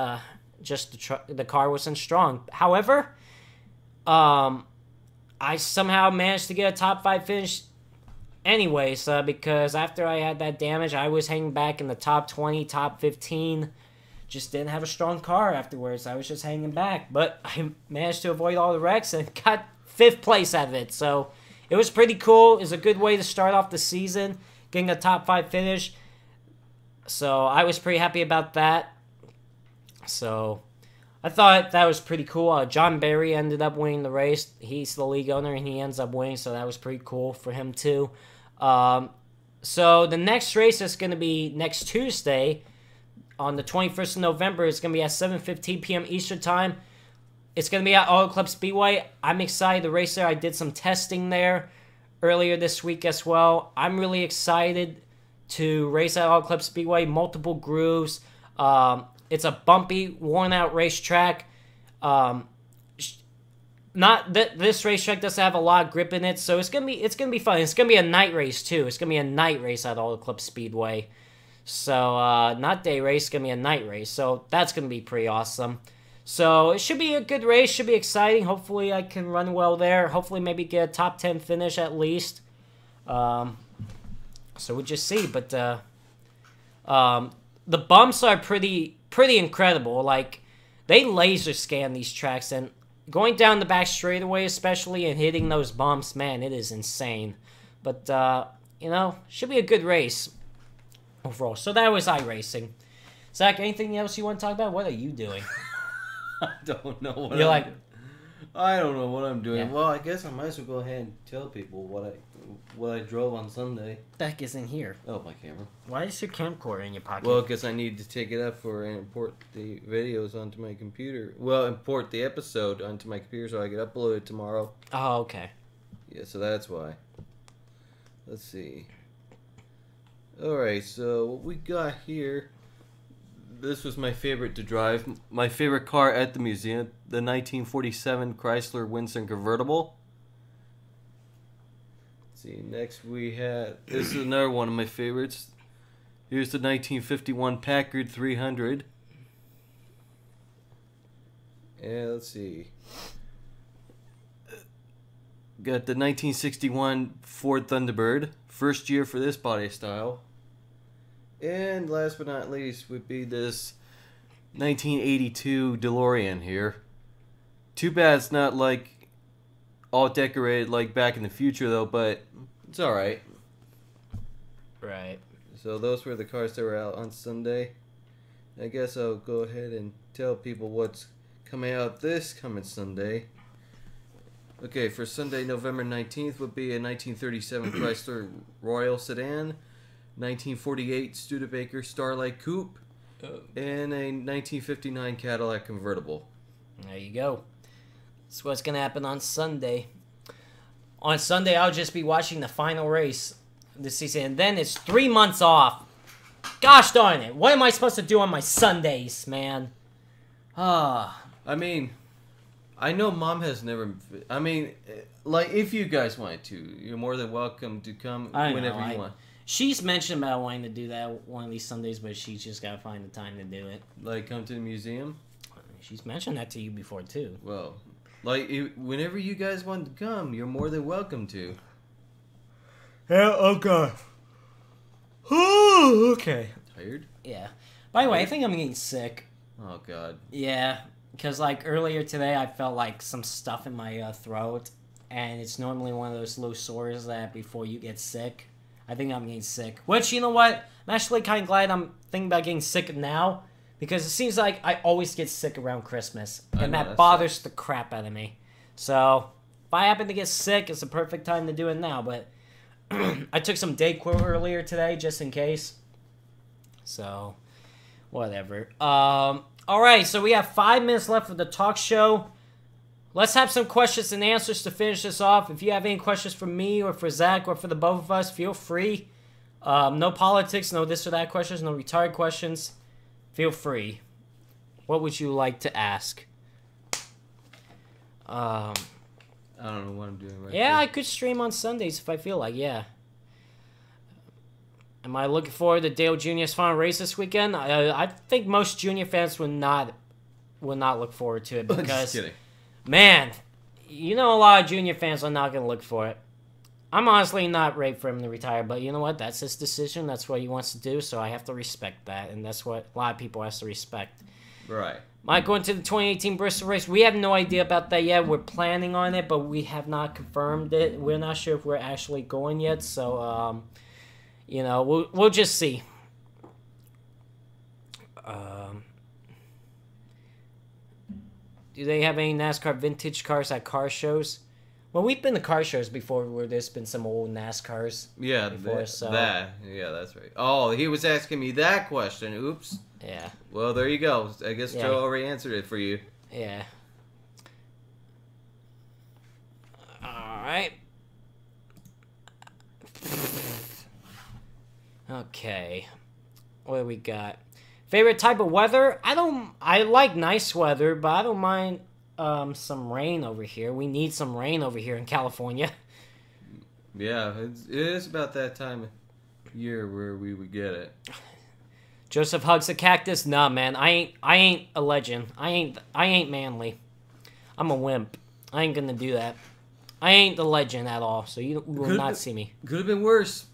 just the car wasn't strong. However, I somehow managed to get a top 5 finish anyways, because after I had that damage, I was hanging back in the top 20, top 15. Just didn't have a strong car afterwards. I was just hanging back. But I managed to avoid all the wrecks and got 5th place out of it. So it was pretty cool. It was a good way to start off the season, getting a top 5 finish. So I was pretty happy about that. So I thought that was pretty cool. John Barry ended up winning the race. He's the league owner, and he ends up winning. So that was pretty cool for him, too. So the next race is going to be next Tuesday. On the 21st of November, it's going to be at 7:15 p.m. Eastern Time. It's going to be at Auto Club Speedway. I'm excited to race there. I did some testing there earlier this week as well. I'm really excited to race at Auto Club Speedway. Multiple grooves. It's a bumpy, worn-out racetrack. This racetrack doesn't have a lot of grip in it, so it's gonna be fun. It's gonna be a night race too. It's gonna be a night race at Auto Club Speedway. So not day race, it's gonna be a night race. So that's gonna be pretty awesome. So it should be a good race. Should be exciting. Hopefully I can run well there. Hopefully maybe get a top 10 finish at least. So we'll just see. But the bumps are pretty incredible. Like, they laser scan these tracks, and going down the back straightaway especially and hitting those bumps, man, it is insane. But you know, should be a good race overall. So that was iRacing. Zach, anything else you want to talk about? What are you doing? I don't know what You're I'm doing. I don't know what I'm doing. Yeah. Well, I guess I might as well go ahead and tell people what I drove on Sunday. That isn't here. Oh, my camera. Why is your camcorder in your pocket? Well, because I need to take it up and import the videos onto my computer. Well, import the episode onto my computer so I can upload it tomorrow. Oh, okay. Yeah, so that's why. Let's see. Alright, so what we got here... This was my favorite to drive. My favorite car at the museum, the 1947 Chrysler Winston convertible. Let's see, next we had... This is another one of my favorites. Here's the 1951 Packard 300. And let's see. Got the 1961 Ford Thunderbird. First year for this body style. And last but not least would be this 1982 DeLorean here. Too bad it's not like all decorated like Back in the Future though, but it's alright. Right. So those were the cars that were out on Sunday. I guess I'll go ahead and tell people what's coming out this coming Sunday. Okay, for Sunday, November 19th would be a 1937 Chrysler Royal Sedan. 1948 Studebaker Starlight Coupe, and a 1959 Cadillac convertible. There you go. That's what's going to happen on Sunday. On Sunday, I'll just be watching the final race this season, and then it's 3 months off. Gosh darn it. What am I supposed to do on my Sundays, man? I mean, I know Mom has never... I mean, like, if you guys wanted to, you're more than welcome to come whenever you want. She's mentioned about wanting to do that one of these Sundays, but she's just got to find the time to do it. Like, come to the museum? She's mentioned that to you before, too. Well, like, whenever you guys want to come, you're more than welcome to. Yeah, okay. Okay. Tired? Yeah. By the way, I think I'm getting sick. Oh, God. Yeah, because, like, earlier today, I felt, like, some stuff in my throat, and it's normally one of those low sores that before you get sick... I think I'm getting sick. Which, you know what? I'm actually kind of glad I'm thinking about getting sick now. Because it seems like I always get sick around Christmas. And that bothers the crap out of me. So, if I happen to get sick, it's the perfect time to do it now. But I took some Dayquil earlier today, just in case. So, whatever. Alright, so we have 5 minutes left of the talk show. Let's have some questions and answers to finish this off. If you have any questions for me or for Zach or for the both of us, feel free. No politics, no this or that questions, no retarded questions. Feel free. What would you like to ask? I don't know what I'm doing right now. Yeah, I could stream on Sundays if I feel like, yeah. Am I looking forward to Dale Jr.'s final race this weekend? I think most Junior fans would not look forward to it because... Just kidding. Man, you know a lot of Junior fans are not going to look for it. I'm honestly not ready for him to retire, but you know what? That's his decision. That's what he wants to do, so I have to respect that, and that's what a lot of people have to respect. Right. Might go into the 2018 Bristol race. We have no idea about that yet. We're planning on it, but we have not confirmed it. We're not sure if we're actually going yet, so, you know, we'll just see. Do they have any NASCAR vintage cars at car shows? Well, we've been to car shows before where there's been some old NASCARs. Yeah, before, so. Yeah, that's right. Oh, he was asking me that question. Oops. Yeah. Well, there you go. I guess Joe already answered it for you. Yeah. Alright. Okay. What do we got? Favorite type of weather? I like nice weather, but I don't mind some rain over here. We need some rain over here in California. Yeah, it is about that time of year where we would get it. Joseph hugs a cactus. Nah, man, I ain't a legend. I ain't manly. I'm a wimp. I ain't gonna do that. I ain't the legend at all, so you will not see me. Could have been worse.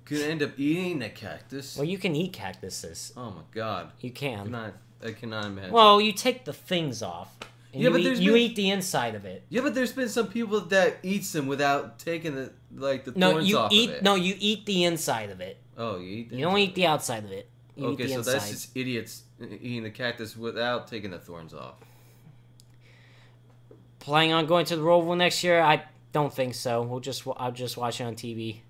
Could end up eating a cactus. Well, you can eat cactuses. Oh my god. You can. I cannot imagine. Well, you take the things off. And Yeah, you eat the inside of it. Yeah, but there's been some people that eats them without taking the thorns off of it. No, you eat the inside of it. Oh, you eat the You don't eat the outside of it. You eat the so inside. that's just idiots eating the cactus without taking the thorns off. Planning on going to the Roval next year? I don't think so. I'll just watch it on TV.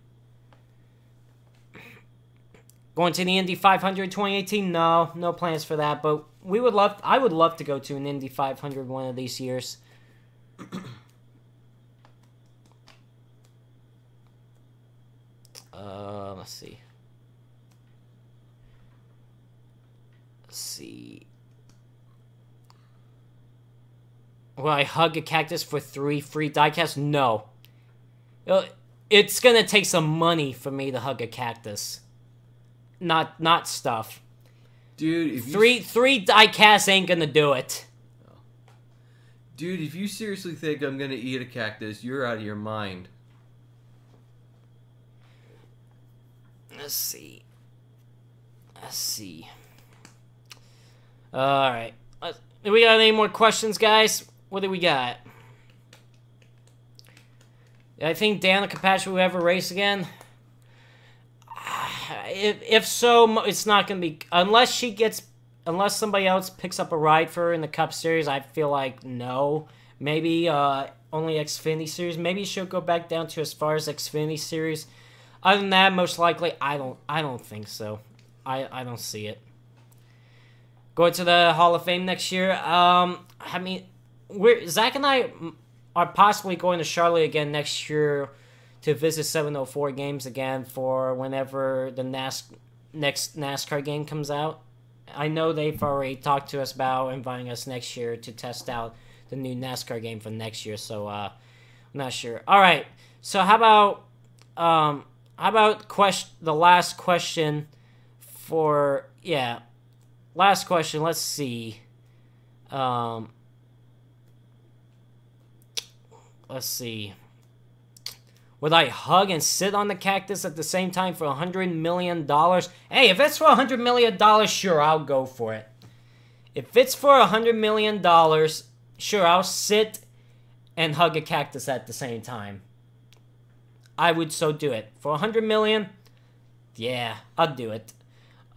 Going to the Indy 500 2018? No, no plans for that. But I would love to go to an Indy 500 one of these years. Let's see. Will I hug a cactus for 3 free diecasts? No. It's gonna take some money for me to hug a cactus. Not stuff. Dude, if three diecasts ain't gonna do it. Dude, if you seriously think I'm gonna eat a cactus, you're out of your mind. Let's see. Alright. Do we got any more questions, guys? What do we got? I think Danica Patrick will ever race again. If so, it's not going to be... Unless somebody else picks up a ride for her in the Cup Series, I feel like no. Maybe only Xfinity Series. Maybe she'll go back down to as far as Xfinity Series. Other than that, most likely, I don't think so. I don't see it. Going to the Hall of Fame next year. I mean, Zach and I are possibly going to Charlotte again next year to visit 704 games again for whenever the next NASCAR game comes out. I know they've already talked to us about inviting us next year to test out the new NASCAR game for next year. So I'm not sure. All right. So how about the last question for last question. Let's see. Let's see. Would I hug and sit on the cactus at the same time for $100 million? Hey, if it's for $100 million, sure, I'll go for it. If it's for $100 million, sure, I'll sit and hug a cactus at the same time. I would so do it. For $100 million, yeah, I'll do it.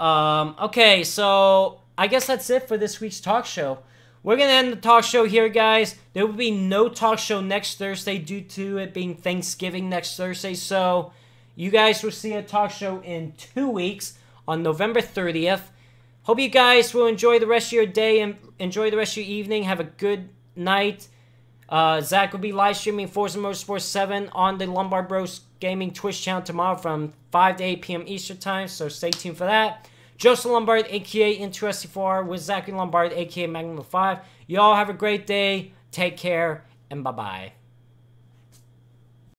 Okay, so I guess that's it for this week's talk show. We're going to end the talk show here, guys. There will be no talk show next Thursday due to it being Thanksgiving next Thursday. So you guys will see a talk show in 2 weeks on November 30th. Hope you guys will enjoy the rest of your day and enjoy the rest of your evening. Have a good night. Zach will be live streaming Forza Motorsport 7 on the Lombard Bros Gaming Twitch channel tomorrow from 5 to 8 p.m. Eastern Time. So stay tuned for that. Joseph Lombard, a.k.a. Into4, with Zachary Lombard, a.k.a. Magnum 5. You all have a great day. Take care, and bye-bye.